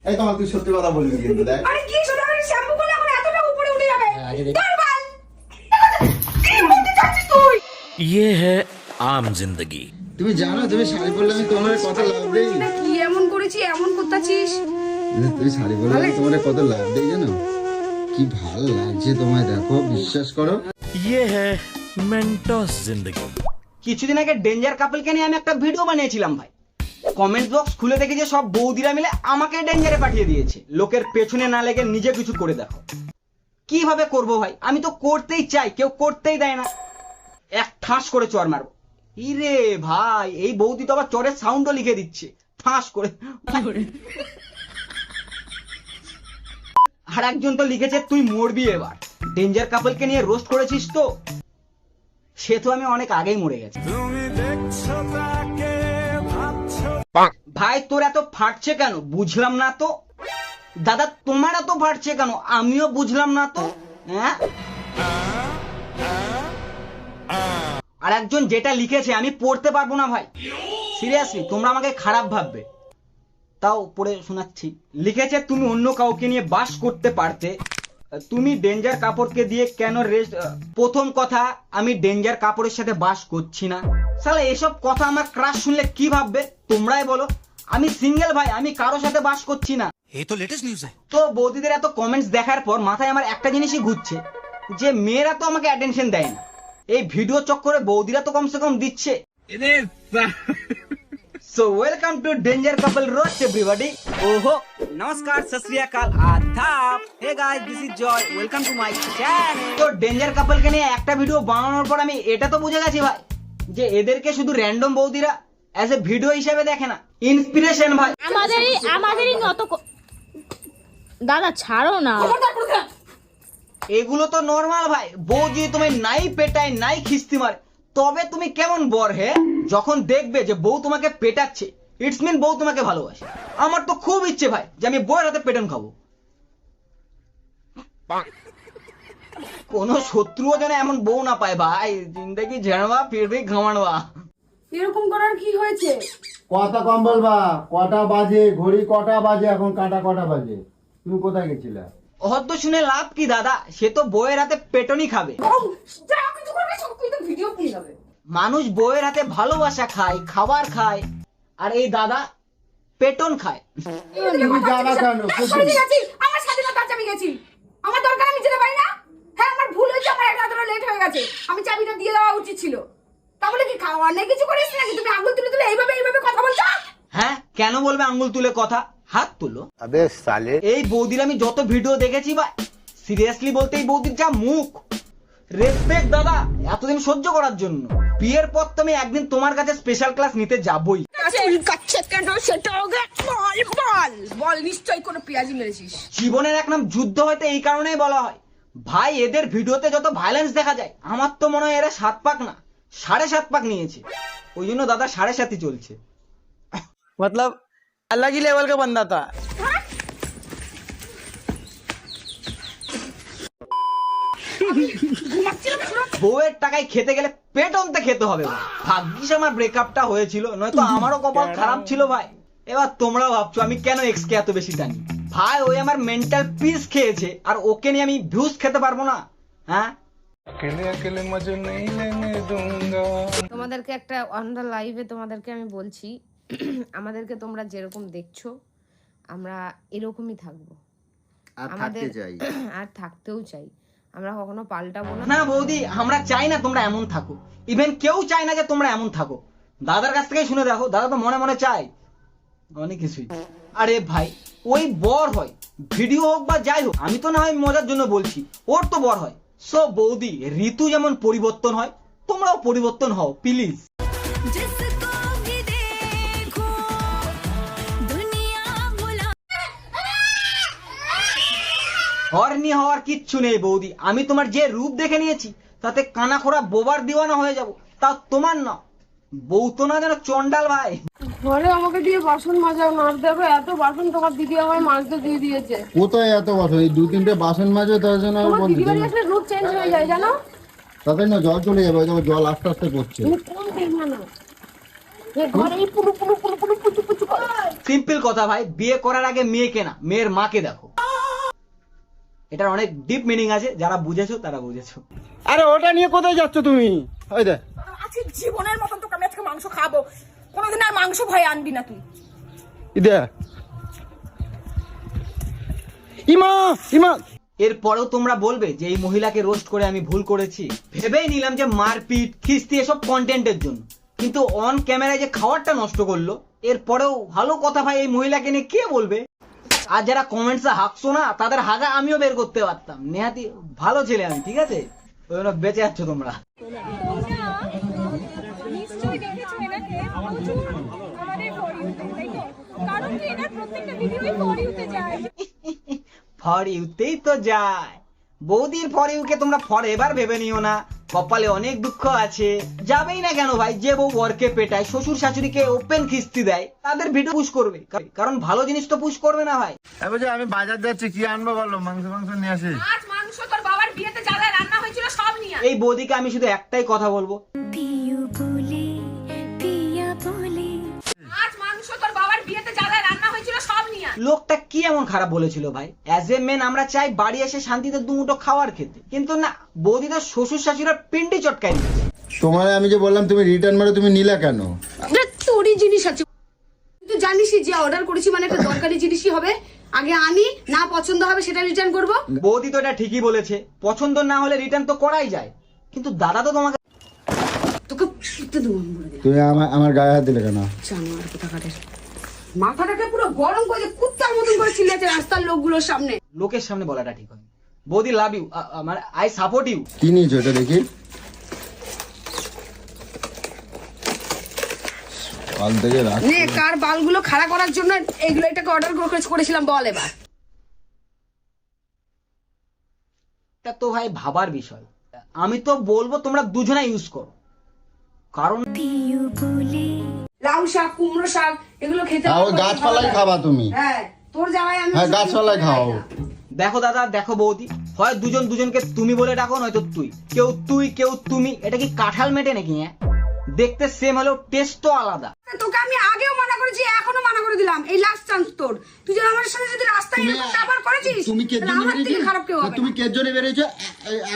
এই তোমার তুই সত্যি কথা বলবি কিন্তু দেখ। আরে কি সত্যি করে শ্যাম্পু করলে আমার এতটা উপরে উঠে যাবে। নরমাল কি বলতে চাচ্ছিস তুই? ये है आम जिंदगी। তুমি জানো তুমি শাড়ি পরলে আমি তোমার কত লাভ দেই। কি এমন করেছি এমন করতেছিস? তুমি শাড়ি পরলে আমি তোমার কত লাভ দেই জানো? কি ভালো লাগছে তোমায় দেখো, বিশ্বাস করো। ये है मेंटोस जिंदगी। কিছুদিন আগে ডেঞ্জার কাপলকে নিয়ে আমি একটা ভিডিও বানিয়েছিলাম ভাই। কমেন্ট বক্স খুলে দেখি যে সব বৌদিরা মিলে আমাকে ডেঞ্জারে পাঠিয়ে দিয়েছে। লোকের পেছনে না লেগে নিজে কিছু করে দেখো। কিভাবে করব ভাই? আমি তো করতেই চাই, কেউ করতেই দেয় না। এক ঠাস করে চর মারবো। ইরে ভাই, এই বৌদি তো আবার চরের সাউন্ডও লিখে দিচ্ছে ঠাস করে। আর একজন তো লিখেছে তুই মরবি এবার। ডেঞ্জার কাপলকে নিয়ে রোস্ট করেছিস তো? সে তো আমি অনেক আগেই মরে গেছি। ভাই তোর এত ফাটছে কেন বুঝলাম না তো। দাদা তোমার এত ফাটছে কেন আমিও বুঝলাম না তো। হ্যাঁ, আর একজন যেটা লিখেছে আমি পড়তে পারবো না ভাই। সিরিয়াসলি তোমরা আমাকে খারাপ ভাববে, তাও পড়ে শোনাচ্ছি। লিখেছে তুমি অন্য কাউকে নিয়ে বাস করতে পারতে, তুমি ডেঞ্জার কাপড়কে দিয়ে কেন রেস্ট। প্রথম কথা, আমি ডেঞ্জার কাপড়ের সাথে বাস করছি না। শালা এসব কথা আমার ক্রাশ শুনলে কি ভাববে তোমরাই বলো। আমি সিঙ্গেল ভাই, আমি কারোর সাথে বাস করছি না। ये तो लेटेस्ट न्यूज़ है। তো বৌদিদের এত কমেন্টস দেখার পর মাথায় আমার একটা জিনিসই ঘুরছে যে মেয়েরা তো আমাকে অ্যাটেনশন দেয় না, এই ভিডিও চক্করে বৌদিরা তো কমসে কম দিচ্ছে। So welcome to danger couple roast everybody. ওহো নমস্কার, সত শ্রী আকাল, আদাব। Hey guys, this is Joy, welcome to my channel. তো ডেঞ্জার কাপলকে নিয়ে একটা ভিডিও বানানোর পর আমি এটা তো বুঝে গেছি ভাই যে এদেরকে শুধু র্যান্ডম বৌদিরা অ্যাজ এ ভিডিও হিসেবে দেখে না, ইন্সপিরেশন ভাই। আমাদেরই নত দাদা ছাড়ো না। এগুলো তো নরমাল ভাই। বউ যদি তুমি নাই পেটায় নাই খিস্তি মারে তবে তুমি কেমন বর হে? যখন দেখবে যে বউ তোমাকে পেটাচ্ছে ইটস মিন বউ তোমাকে ভালোবাসে। আমার তো খুব ইচ্ছে ভাই যে আমি বউয়ের হাতে পেটন খাবো। কোন শত্রুও যেন এমন বউ না পায় ভাই। জিন্দেগি ঝাড়বা ফির ভি ঘামাড়বা। এরকম করার কি হয়েছে? কথা কম বলবা। কটা বাজে? ঘড়ি কটা বাজে এখন? কাঁটা কটা বাজে? তুমি কোথায় গেছিলা? অহদ্য শুনে লাভ কি দাদা? সে তো বউয়ের হাতে পেটনই খাবে। যা কিছু করবে সব কিন্তু ভিডিও পেয়ে যাবে। মানুষ বউয়ের হাতে ভালোবাসা খায়, খাবার খায়, আর এই দাদা পেটন খায়। তুমি যাবা কেন? আমি গেছি, আমার স্বাধীনতা আছে, আমি গেছি। আমার দরকার আমি যেতে পারি না? হ্যাঁ আমার ভুল হয়েছে, আমার একটা ধরে লেট হয়ে গেছে। আমি চাবিটা দিয়ে দেওয়া উচিত ছিল। তাহলে কি খাওয়া অনেক কিছু করিস নাকি? তুমি আঙুল তুলে তুলে এইভাবে কথা বলছো? হ্যাঁ, কেন বলবে আঙ্গুল তুলে কথা? হাত তুলো। আবে সালে। এই বৌদির আমি যত ভিডিও দেখেছি ভাই, সিরিয়াসলি বলতে এই বৌদির যা মুখ। রেসপেক্ট দাদা এতদিন সহ্য করার জন্য। বিয়ের পর তো আমি একদিন তোমার কাছে স্পেশাল ক্লাস নিতে যাবই। চুল কাচ্ছে কেন সেটা বল নিশ্চয়ই কোনো পেঁয়াজি মেরেছিস। জীবনের এক নাম যুদ্ধ হয়তো এই কারণেই বলা হয় ভাই। এদের ভিডিওতে যত ভায়োলেন্স দেখা যায় আমার তো মনে হয় এরা 7 পাক না 7.5 পাক নিয়েছে। ওই জন্য দাদা 7.5 চলছে। मतलब अलग ही लेवल का बंदा था। বউয়ের টাকায় খেতে গেলে পেট অন্তে খেতে হবে ভাই। ভাগ্যিস আমার ব্রেকআপটা হয়েছিল, নয়তো আমারও কপাল খারাপ ছিল ভাই। এবার তোমরা ভাবছো আমি কেন এক্স কে এত বেশি টানি ভাই? ওই আমার মেন্টাল পিস খেয়েছে, আর ওকে নিয়ে আমি ভিউজ খেতে পারবো না? হ্যাঁ, তোমাদেরকে একটা অন দ্য লাইভে তোমাদেরকে আমি বলছি, আমাদেরকে তোমরা যেরকম দেখছো আমরা এরকমই থাকবো, আমাদের আর থাকতেও চাই। আমরা কখনো পাল্টাবো না। না বৌদি, আমরা চাই না তোমরা এমন থাকো। ইভেন কেউ চায় না যে তোমরা এমন থাকো। দাদার কাছ থেকে শুনে দেখো, দাদা তো মনে মনে চায় অনেক কিছুই। আরে ভাই, ওই বর হয়, ভিডিও হোক বা যাই হোক, আমি তো না হয় মজার জন্য বলছি, ওর তো বর হয়। সো বৌদি, ঋতু যেমন পরিবর্তন হয় তোমরাও পরিবর্তন হও প্লিজ। হরনি হওয়ার কিচ্ছু নেই বৌদি। আমি তোমার যে রূপ দেখে নিয়েছি তাতে কানা খোরা বোবার দিওয়ানা হয়ে যাব। তা তোমার না, বউ তো না যেন চন্ডাল ভাই। ঘরে আমাকে দিয়ে বাসন মাজা না দেবে, এত বাসন তোমার দিদি আমার মাজতে দিয়ে দিয়েছে। কোথায় এত বাসন? এই 2-3টে বাসন মাজো, তার জন্য আর বলছি দিদি বাড়ি আসলে রূপ চেঞ্জ হয়ে যায় জানো। তাতে না জল চলে যাবে, জল আস্তে আস্তে পড়ছে। তুমি কোন দেখবে না ঘরেই পুরো পুরো পুরো পুরো পুচু পুচু করে। সিম্পল কথা ভাই, বিয়ে করার আগে মেয়েকে না, মেয়ের মাকে দেখো। এটার অনেক ডিপ মিনিং আছে, যারা বুঝেছো তারা বুঝেছো। আরে ওটা নিয়ে কোথায় যাচ্ছ তুমি? ওই দেখ আজকে জীবনের মতন তোকে আমি আজকে মাংস খাবো, কোনোদিন আর মাংস ভয় আনবি না তুই। ইদে ইমা ইমা। এরপরেও তোমরা বলবে যে এই মহিলাকে রোস্ট করে আমি ভুল করেছি। ভেবেই নিলাম যে মারপিট খিস্তি এসব কন্টেন্টের জন্য, কিন্তু অন ক্যামেরায় যে খাবারটা নষ্ট করলো, এরপরেও ভালো কথা ভাই এই মহিলাকে নিয়ে কে বলবে? আর যারা কমেন্টসে হাঁকছো না, তাদের হাগা আমিও বের করতে পারতাম। নেহাতি ভালো ছেলে আমি, ঠিক আছে? ওই জন্য বেঁচে যাচ্ছ তোমরা। নিশ্চয়ই দেখেছো এনাকে প্রচুর আমাদের ফরিউতে, তাই তো? কারণ কি এনার প্রত্যেকটা ভিডিওই ফরিউতে যায়। ফর ইউতেই তো যায়। বৌদির ফর ইউকে তোমরা ফর এবার ভেবে নিও না, কপালে অনেক দুঃখ আছে। যাবেই না কেন ভাই? যে বউ বরকে পেটায়, শ্বশুর শাশুড়িকে ওপেন খিস্তি দেয়, তাদের ভিডিও পুশ করবে, কারণ ভালো জিনিস তো পুশ করবে না ভাই। আমি বাজার যাচ্ছি, কি আনবো বলো? মাংস নিয়ে আসি। মাছ মাংস তোর বাবার বিয়েতে যা যা রান্না হয়েছিল সব নিয়ে আয়। এই বৌদিকে আমি শুধু একটাই কথা বলবো, মাছ মাংস তোর বাবার বিয়েতে যা যা রান্না হয়েছিল সব নিয়ে আয়। লোকটা কি এমন খারাপ বলেছিল ভাই? অ্যাজ এ মেন আমরা চাই বাড়ি এসে শান্তিতে দুমুটো খাওয়ার খেতে, কিন্তু না, বৌদি তো শ্বশুর শাশুড়ির পিন্ডি চটকাই দিয়েছে। তোমার আমি যে বললাম তুমি রিটার্ন মারো, তুমি নিলা কেন? তোরই জিনিস আছে, তুই জানিসই যে অর্ডার করেছি মানে একটা দরকারি জিনিসই হবে। আগে আনি, না পছন্দ হবে সেটা রিটার্ন করব। বৌদি তো এটা ঠিকই বলেছে, পছন্দ না হলে রিটার্ন তো করাই যায়, কিন্তু দাদা তো তোমাকে তোকে ফুটতে দেবো আমি বলে দিলাম। তুমি আমার গায়ে হাত দিলে কেন? জানোয়ার কোথাকারের, মাথাটাকে পুরো গরম করে কুত্তার মতন করে চিল্লাচ্ছে রাস্তার লোকগুলোর সামনে। লোকের সামনে বলাটা ঠিক হয়। বৌদি লাভ ইউ, মানে আই সাপোর্ট ইউ। কি নিয়েছো এটা দেখি? কাল থেকে রাখ। নে কার বালগুলো খাড়া করার জন্য এইগুলো এটাকে অর্ডার করেছিলাম, বল এবার। এটা তো ভাই ভাবার বিষয়। আমি তো বলবো তোমরা দুজনা ইউজ করো, কারণ লাউ শাক, কুমড়ো শাক এগুলো খেতে ওই গাছপালাই খাবা তুমি। হ্যাঁ তোর জামাই আমি হ্যাঁ গাছপালাই খাও। দেখো দাদা, দেখো বৌদি, হয় দুজন দুজনকে তুমি বলে ডাকো, নয়তো তুই। কেউ তুই কেউ তুমি, এটা কি কাঁঠাল মেটে নাকি? হ্যাঁ, দেখতে সেম হলেও টেস্ট তো আলাদা। তোকে আমি আগেও মানা করেছি, এখনো মানা করে দিলাম, এই লাস্ট চান্স তোর। তুই যদি আমার সাথে যদি রাস্তায় এরকম ব্যবহার করেছিস, তুমি কে তাহলে জন্য আমার থেকে খারাপ কেউ হবে না। তুমি কে জন্য বেরিয়েছো?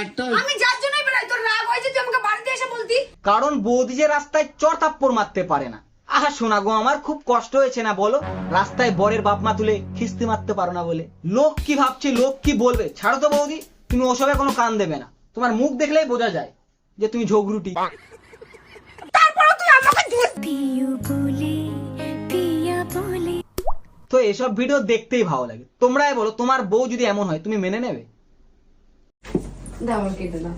একটা আমি যার জন্যই বেরোই, তোর রাগ হয়েছে তুই আমাকে বাড়িতে এসে বলতি। কারণ বৌদি যে রাস্তায় চর থাপ্পড় মারতে পারে না। আহা শোনা গো, আমার খুব কষ্ট হয়েছে না বলো? রাস্তায় বরের বাপ মা তুলে খিস্তি মারতে পারো না বলে। লোক কি ভাবছে, লোক কি বলবে, ছাড়ো তো বৌদি, তুমি ওসবে কোনো কান দেবে না। তোমার মুখ দেখলেই বোঝা যায় যে তুমি ঝগড়ুটি। তারপরেও তুই আমাকে তো এসব ভিডিও দেখতেই ভালো লাগে। তোমরাই বলো, তোমার বউ যদি এমন হয় তুমি মেনে নেবে? দাও কেটে দাও,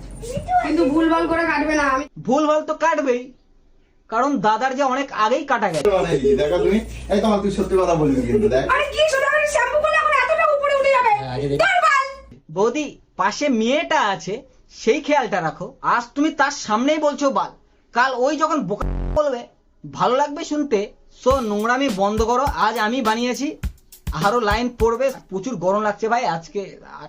কিন্তু ভুলভাল করে কাটবে না। আমি ভুল ভাল তো কাটবেই, কারণ দাদার যে অনেক আগেই কাটা গেছে। দেখো তুমি, এই তোমার তুই সত্যি কথা বলবি কিন্তু দেখ। আরে কি শুধু আমি শ্যাম্পু করলে আমার এতটা উপরে উঠে যাবে। ধর বাল। বৌদি, পাশে মেয়েটা আছে সেই খেয়ালটা রাখো। আজ তুমি তার সামনেই বলছো বাল, কাল ওই যখন বোকা বলবে ভালো লাগবে শুনতে। সো নোংরামি বন্ধ করো। আজ আমি বানিয়েছি, আরো লাইন পড়বে। প্রচুর গরম লাগছে ভাই আজকে। আর